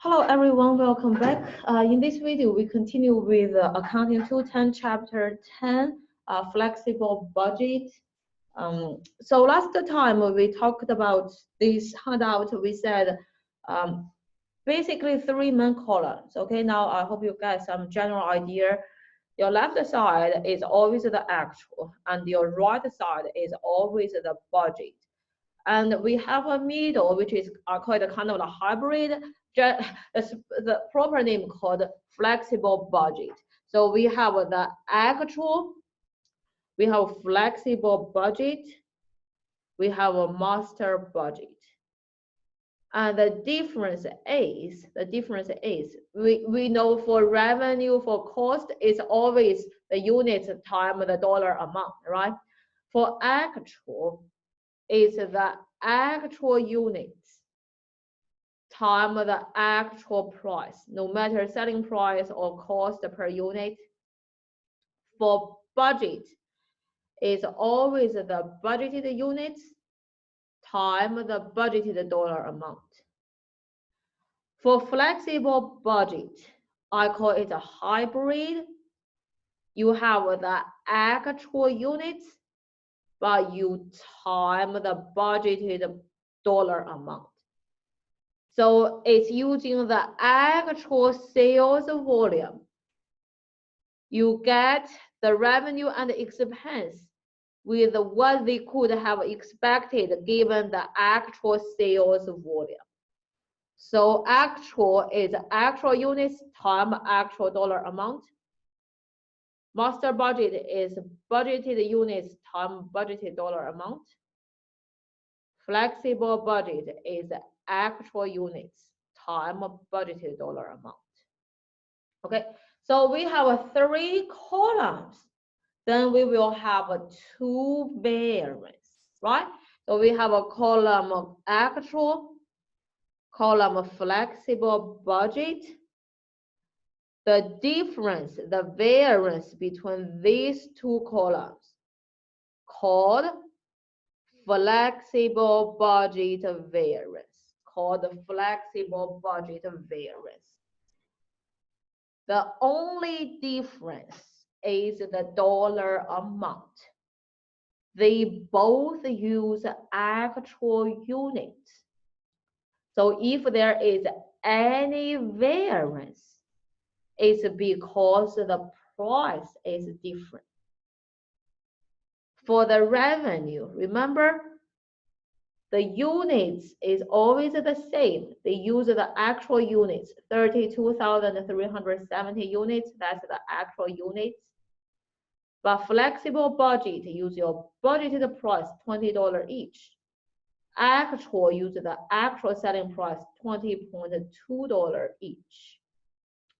Hello everyone, welcome back. In this video, we continue with Accounting 210, Chapter 10, Flexible Budget. So last time we talked about this handout, we said basically three main columns. Okay, now I hope you get some general idea. Your left side is always the actual, and your right side is always the budget. And we have a middle, which is called kind of a hybrid. The proper name called flexible budget. So we have the actual, we have flexible budget, we have a master budget. And the difference is we know for revenue, for cost, it's always the units times the dollar amount, right? For actual, is the actual units times the actual price, no matter selling price or cost per unit. For budget, is always the budgeted units times the budgeted dollar amount. For flexible budget, I call it a hybrid. You have the actual units, but you time the budgeted dollar amount. So it's using the actual sales volume. You get the revenue and expense with what they could have expected given the actual sales volume. So actual is actual units times actual dollar amount. Master budget is budgeted units times budgeted dollar amount. Flexible budget is actual units times budgeted dollar amount. Okay, so we have three columns. Then we will have two variants, right? So we have a column of actual, column of flexible budget. The difference, the variance between these two columns called flexible budget variance, flexible budget variance. The only difference is the dollar amount. They both use actual units. So if there is any variance, it's because the price is different. For the revenue, remember, the units is always the same. They use the actual units, 32,370 units, that's the actual units. But flexible budget, use your budgeted price, $20 each. Actual, use the actual selling price, $20.2 each.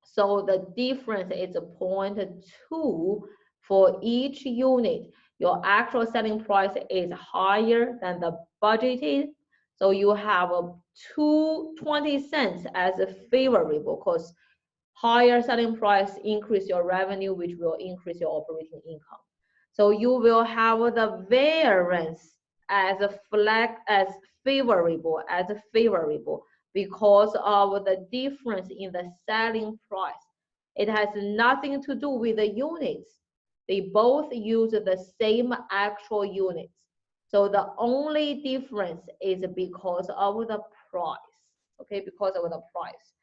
So the difference is 0.2 for each unit. Your actual selling price is higher than the budgeted. So you have 20 cents as a favorable because higher selling price increase your revenue, which will increase your operating income. So you will have the variance as favorable because of the difference in the selling price. It has nothing to do with the units. They both use the same actual units. So the only difference is because of the price, okay, because of the price.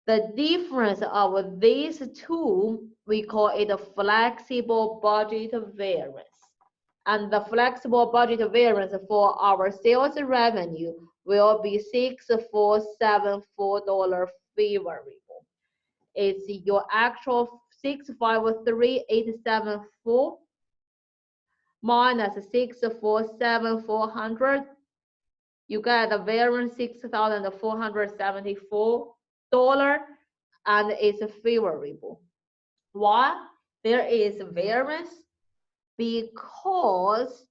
The difference of these two, we call it a flexible budget variance. And the flexible budget variance for our sales revenue will be $6,474 favorable. It's your actual 653,874 minus 647,400. You get a variance $6,474 and it's favorable. Why? There is variance because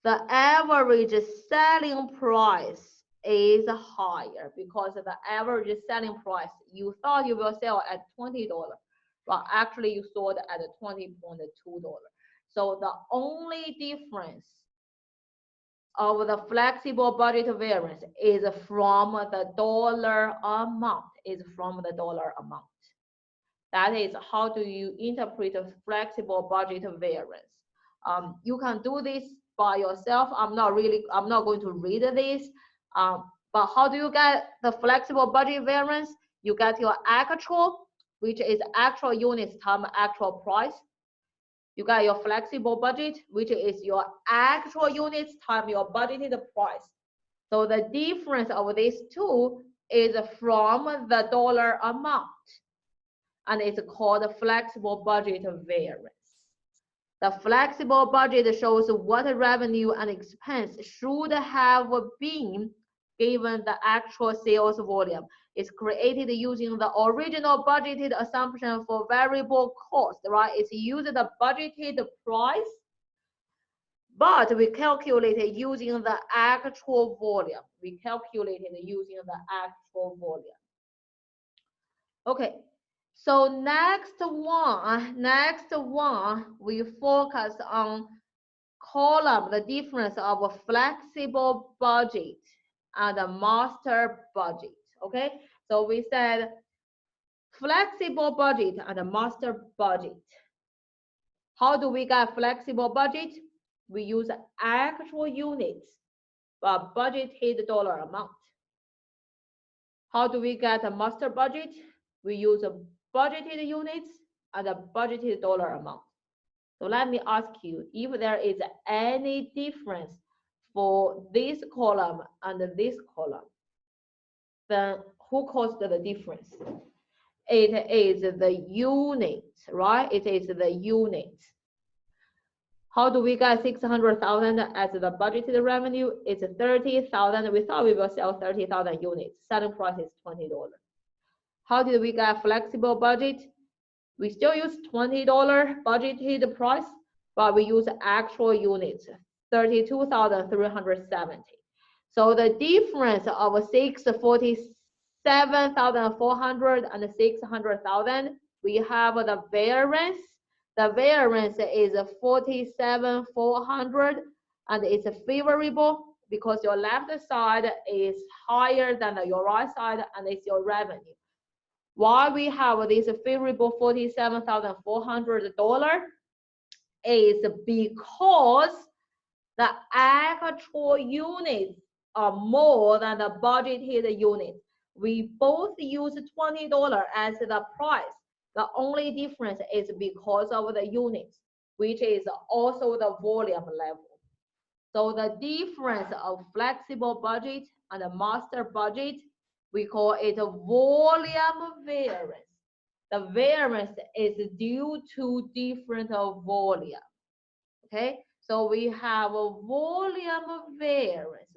the average selling price is higher because the average selling price, you thought you will sell at $20, but actually you sold at $20.2. So the only difference of the flexible budget variance is from the dollar amount, That is, how do you interpret a flexible budget variance? You can do this by yourself. I'm not going to read this. But how do you get the flexible budget variance? You get your actual, which is actual units times actual price. You got your flexible budget, which is your actual units times your budgeted price. So the difference of these two is from the dollar amount, and it's called the flexible budget variance. The flexible budget shows what revenue and expense should have been given the actual sales volume. It's created using the original budgeted assumption for variable cost, right? It's using the budgeted price, but we calculate it using the actual volume. Okay, so next one, we focus on column, the difference of a flexible budget and a master budget. Okay, so we said flexible budget and a master budget. How do we get flexible budget? We use actual units but budgeted dollar amount. How do we get a master budget? We use a budgeted units and a budgeted dollar amount. So let me ask you, if there is any difference for this column and this column, then who caused the difference? It is the units, right? It is the units. How do we get 600,000 as the budgeted revenue? It's 30,000. We thought we will sell 30,000 units. Selling price is $20. How did we get flexible budget? We still use $20 budgeted price, but we use actual units, 32,370. So the difference of 647,400 and 600,000, we have the variance. The variance is 47,400, and it's favorable because your left side is higher than your right side, and it's your revenue. Why we have this favorable $47,400 is because the actual units are more than the budgeted units. We both use $20 as the price. The only difference is because of the units, which is also the volume level. So the difference of flexible budget and a master budget, we call it a volume variance. The variance is due to different volume. Okay, so we have a volume variance.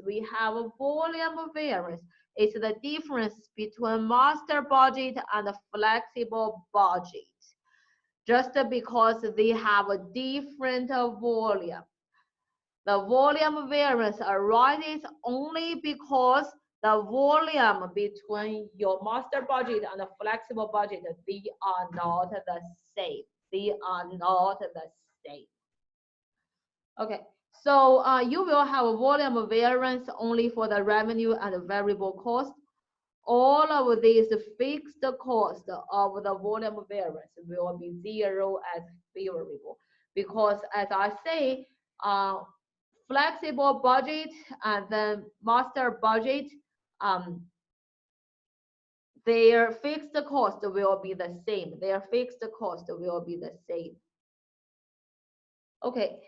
It's the difference between master budget and flexible budget, just because they have a different volume. The volume variance arises only because the volume between your master budget and the flexible budget, they are not the same. Okay, so you will have a volume variance only for the revenue and variable cost. All of these fixed cost of the volume variance will be zero as favorable, because as I say, flexible budget and then master budget, their fixed cost will be the same. Okay,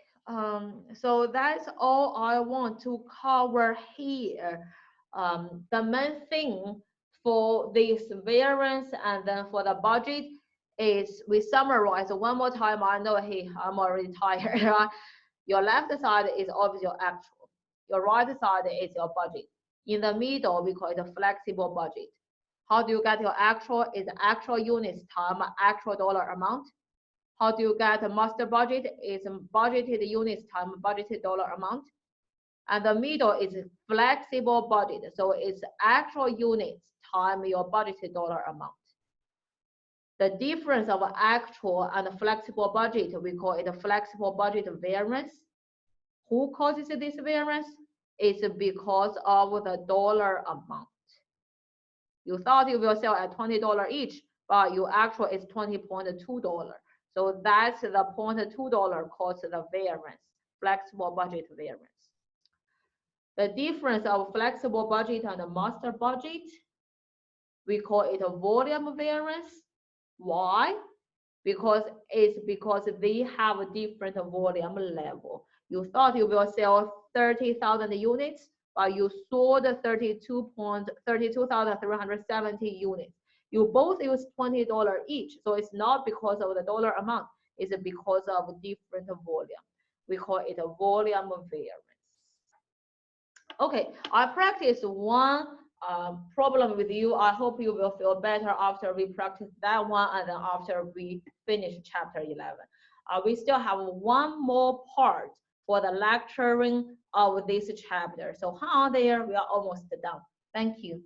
so that's all I want to cover here. The main thing for this variance and then for the budget is we summarize one more time. I know, hey, I'm already tired. Your left side is obviously your actual. Your right side is your budget. In the middle, we call it a flexible budget. How do you get your actual? Is actual units times actual dollar amount. How do you get a master budget? Is budgeted units times budgeted dollar amount. And the middle is flexible budget. So it's actual units times your budgeted dollar amount. The difference of actual and flexible budget, we call it a flexible budget variance. Who causes this variance? It's because of the dollar amount. You thought you will sell at $20 each, but you actually it's $20.2. So that's the $0.2 cost the variance, flexible budget variance. The difference of flexible budget and the master budget, we call it a volume variance. Why? Because they have a different volume level. You thought you will sell 30,000 units, but you sold 32,370 units. You both use $20 each, so it's not because of the dollar amount, it's because of different volume. We call it a volume variance. Okay, I practiced one problem with you. I hope you will feel better after we practice that one and then after we finish chapter 11. We still have one more part for the lecturing of this chapter. So hang on there, we are almost done. Thank you.